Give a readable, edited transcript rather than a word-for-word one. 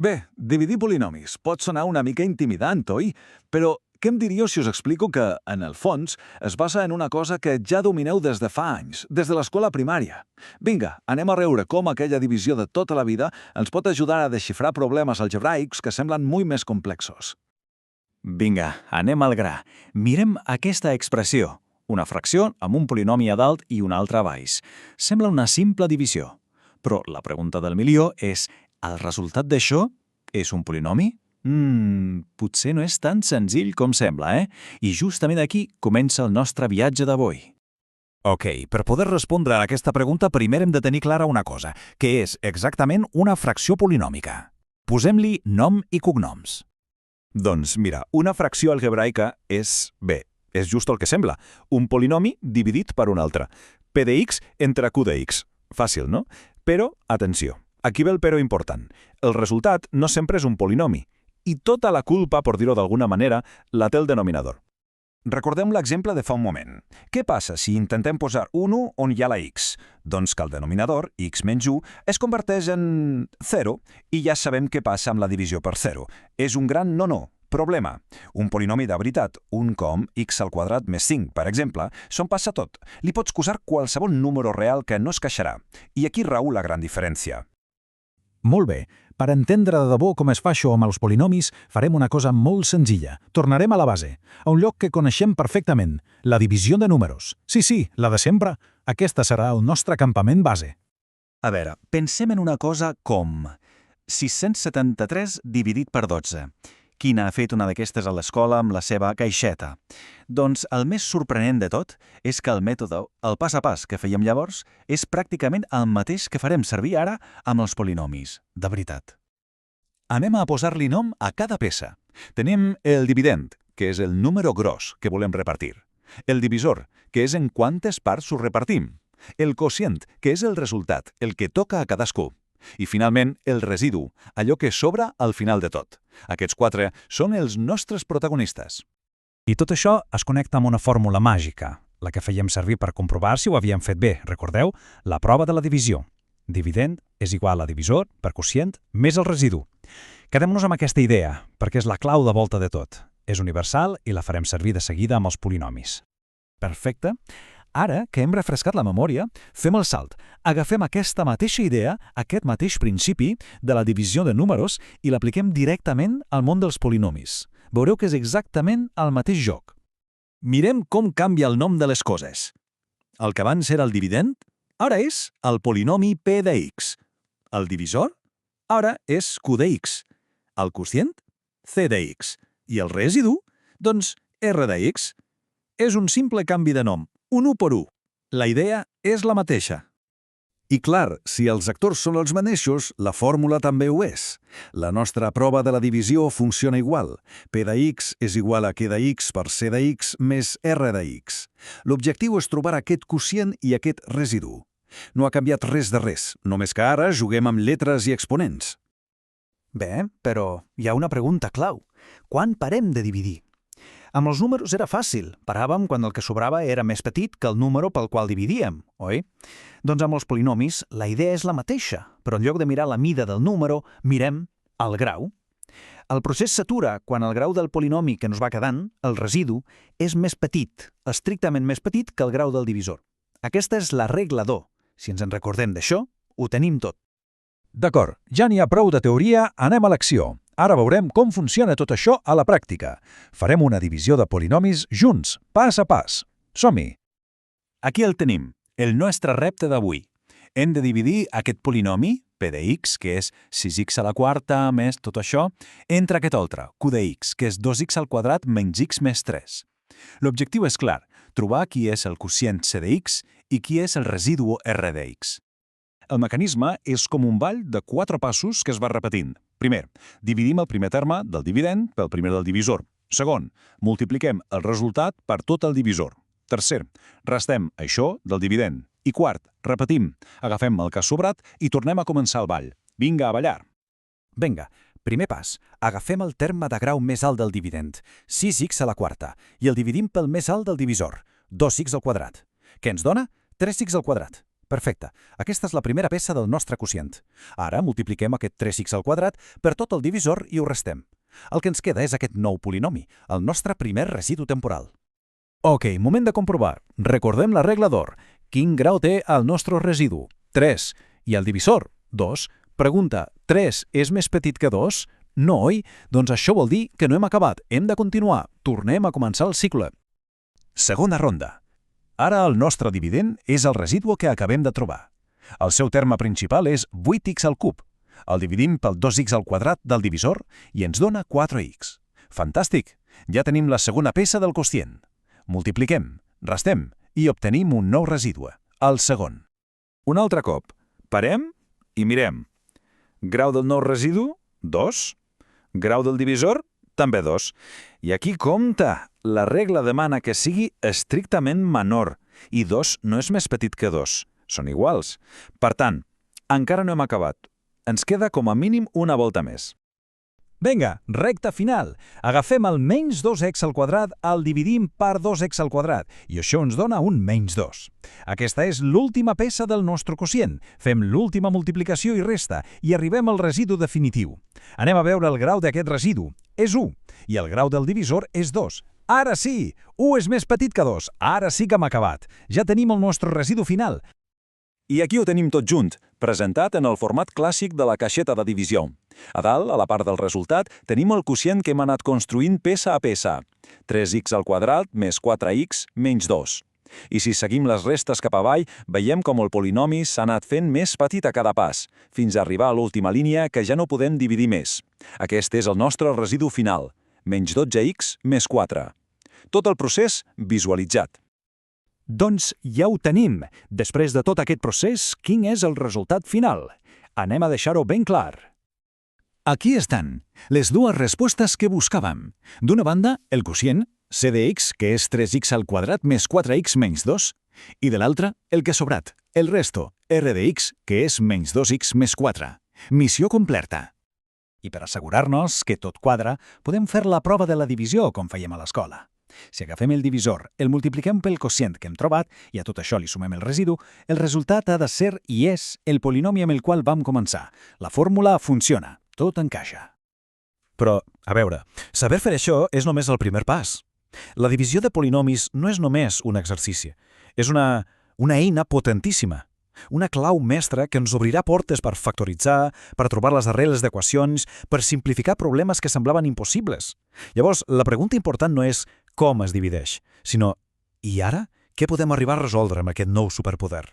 Bé, dividir polinomis pot sonar una mica intimidant, oi? Però què em diríeu si us explico que, en el fons, es basa en una cosa que ja domineu des de fa anys, des de l'escola primària? Vinga, anem a veure com aquella divisió de tota la vida ens pot ajudar a desxifrar problemes algebraics que semblen molt més complexos. Vinga, anem al gra. Mirem aquesta expressió. Una fracció amb un polinomi a dalt i un altre a baix. Sembla una simple divisió. Però la pregunta del milió és: el resultat d'això és un polinomi? Potser no és tan senzill com sembla, I justament aquí comença el nostre viatge d'avui. Ok, per poder respondre a aquesta pregunta primer hem de tenir clara una cosa, que és exactament una fracció polinòmica. Posem-li nom i cognoms. Doncs mira, una fracció algebraica és just el que sembla, un polinomi dividit per un altre. P de x entre q de x. Fàcil, no? Però, atenció, aquí ve el però important. El resultat no sempre és un polinomi, i tota la culpa, per dir-ho d'alguna manera, la té el denominador. Recordem l'exemple de fa un moment. Què passa si intentem posar un 1 on hi ha la x? Doncs que el denominador, x menys 1, es converteix en 0 i ja sabem què passa amb la divisió per 0. És un gran no. Problema. Un polinomi de veritat, un com x al quadrat més 5, per exemple, s'on passa tot. Li pots posar qualsevol número real que no es queixarà. I aquí rau la gran diferència. Molt bé. Per entendre de debò com es fa això amb els polinomis, farem una cosa molt senzilla. Tornarem a la base, a un lloc que coneixem perfectament, la divisió de números. Sí, la de sempre. Aquesta serà el nostre campament base. A veure, pensem en una cosa com 673 dividit per 12. Qui n'ha fet una d'aquestes a l'escola amb la seva caixeta? Doncs el més sorprenent de tot és que el mètode, el pas a pas que fèiem llavors, és pràcticament el mateix que farem servir ara amb els polinomis. De veritat. Anem a posar-li nom a cada peça. Tenim el dividend, que és el número gros que volem repartir. El divisor, que és en quantes parts ho repartim. El quocient, que és el resultat, el que toca a cadascú. I, finalment, el residu, allò que sobra al final de tot. Aquests 4 són els nostres protagonistes. I tot això es connecta amb una fórmula màgica, la que fèiem servir per comprovar si ho havíem fet bé. Recordeu? La prova de la divisió. Dividend és igual a divisor per quocient més el residu. Quedem-nos amb aquesta idea, perquè és la clau de volta de tot. És universal i la farem servir de seguida amb els polinomis. Perfecte. Ara que hem refrescat la memòria, fem el salt. Agafem aquesta mateixa idea, aquest mateix principi de la divisió de números i l'apliquem directament al món dels polinomis. Veureu que és exactament el mateix joc. Mirem com canvia el nom de les coses. El que abans era el dividend, ara és el polinomi p de x. El divisor, ara és q de x. El quocient, c de x. I el residu, doncs r de x. És un simple canvi de nom. Un 1 per 1. La idea és la mateixa. I clar, si els actors són els mateixos, la fórmula també ho és. La nostra prova de la divisió funciona igual. P de x és igual a q de x per c de x més r de x. L'objectiu és trobar aquest quocient i aquest residu. No ha canviat res de res, només que ara juguem amb lletres i exponents. Bé, però hi ha una pregunta clau. Quan parem de dividir? Amb els números era fàcil. Paràvem quan el que sobrava era més petit que el número pel qual dividíem, oi? Doncs amb els polinomis la idea és la mateixa, però en lloc de mirar la mida del número, mirem el grau. El procés s'atura quan el grau del polinomi que ens va quedant, el residu, és més petit, estrictament més petit que el grau del divisor. Aquesta és la regla d'O. Si ens en recordem d'això, ho tenim tot. D'acord, ja n'hi ha prou de teoria, anem a l'acció. Ara veurem com funciona tot això a la pràctica. Farem una divisió de polinomis junts, pas a pas. Som-hi! Aquí el tenim, el nostre repte d'avui. Hem de dividir aquest polinomi, p de x, que és 6x a la quarta més tot això, entre aquest altre, q de x, que és 2x al quadrat menys x més 3. L'objectiu és clar, trobar qui és el quocient c de x i qui és el residu r de x. El mecanisme és com un ball de 4 passos que es va repetint. Primer, dividim el primer terme del dividend pel primer del divisor. Segon, multipliquem el resultat per tot el divisor. Tercer, restem això del dividend. I quart, repetim, agafem el que ha sobrat i tornem a començar el ball. Vinga, a ballar! Vinga, primer pas. Agafem el terme de grau més alt del dividend, 6x a la quarta, i el dividim pel més alt del divisor, 2x al quadrat. Què ens dona? 3x al quadrat. Perfecte. Aquesta és la primera peça del nostre quocient. Ara multipliquem aquest 3x al quadrat per tot el divisor i ho restem. El que ens queda és aquest nou polinomi, el nostre primer residu temporal. Ok, moment de comprovar. Recordem la regla d'or. Quin grau té el nostre residu? 3. I el divisor? 2. Pregunta, 3 és més petit que 2? No, oi? Doncs això vol dir que no hem acabat. Hem de continuar. Tornem a començar el cicle. Segona ronda. Ara el nostre dividend és el residu que acabem de trobar. El seu terme principal és 8x al cub. El dividim pel 2x al quadrat del divisor i ens dona 4x. Fantàstic! Ja tenim la segona peça del quocient. Multipliquem, restem i obtenim un nou residu, el segon. Un altre cop. Parem i mirem. Grau del nou residu? 2. Grau del divisor? També 2. I aquí compta. La regla demana que sigui estrictament menor i 2 no és més petit que 2. Són iguals. Per tant, encara no hem acabat. Ens queda com a mínim una volta més. Vinga, recta final. Agafem el menys 2x al quadrat, el dividim per 2x al quadrat, i això ens dona un menys 2. Aquesta és l'última peça del nostre quocient. Fem l'última multiplicació i resta, i arribem al residu definitiu. Anem a veure el grau d'aquest residu. És 1, i el grau del divisor és 2. Ara sí! 1 és més petit que 2. Ara sí que hem acabat. Ja tenim el nostre residu final. I aquí ho tenim tot junt, presentat en el format clàssic de la caixeta de divisió. A dalt, a la part del resultat, tenim el quocient que hem anat construint peça a peça. 3x al quadrat més 4x menys 2. I si seguim les restes cap avall, veiem com el polinomi s'ha anat fent més petit a cada pas, fins a arribar a l'última línia que ja no podem dividir més. Aquest és el nostre residu final, menys 12x més 4. Tot el procés visualitzat. Doncs ja ho tenim. Després de tot aquest procés, quin és el resultat final? Anem a deixar-ho ben clar. Aquí estan, les dues respostes que buscàvem. D'una banda, el quocient, c de x, que és 3x al quadrat més 4x menys 2, i de l'altra, el que ha sobrat, el resto, r de x, que és menys 2x més 4. Missió completa. I per assegurar-nos que tot quadra, podem fer la prova de la divisió com fèiem a l'escola. Si agafem el divisor, el multipliquem pel quocient que hem trobat i a tot això li sumem el residu, el resultat ha de ser i és el polinomi amb el qual vam començar. La fórmula funciona, tot encaixa. Però, a veure, saber fer això és només el primer pas. La divisió de polinomis no és només un exercici. És una eina potentíssima. Una clau mestra que ens obrirà portes per factoritzar, per trobar les arrels d'equacions, per simplificar problemes que semblaven impossibles. Llavors, la pregunta important no és com es divideix, sinó, i ara, què podem arribar a resoldre amb aquest nou superpoder?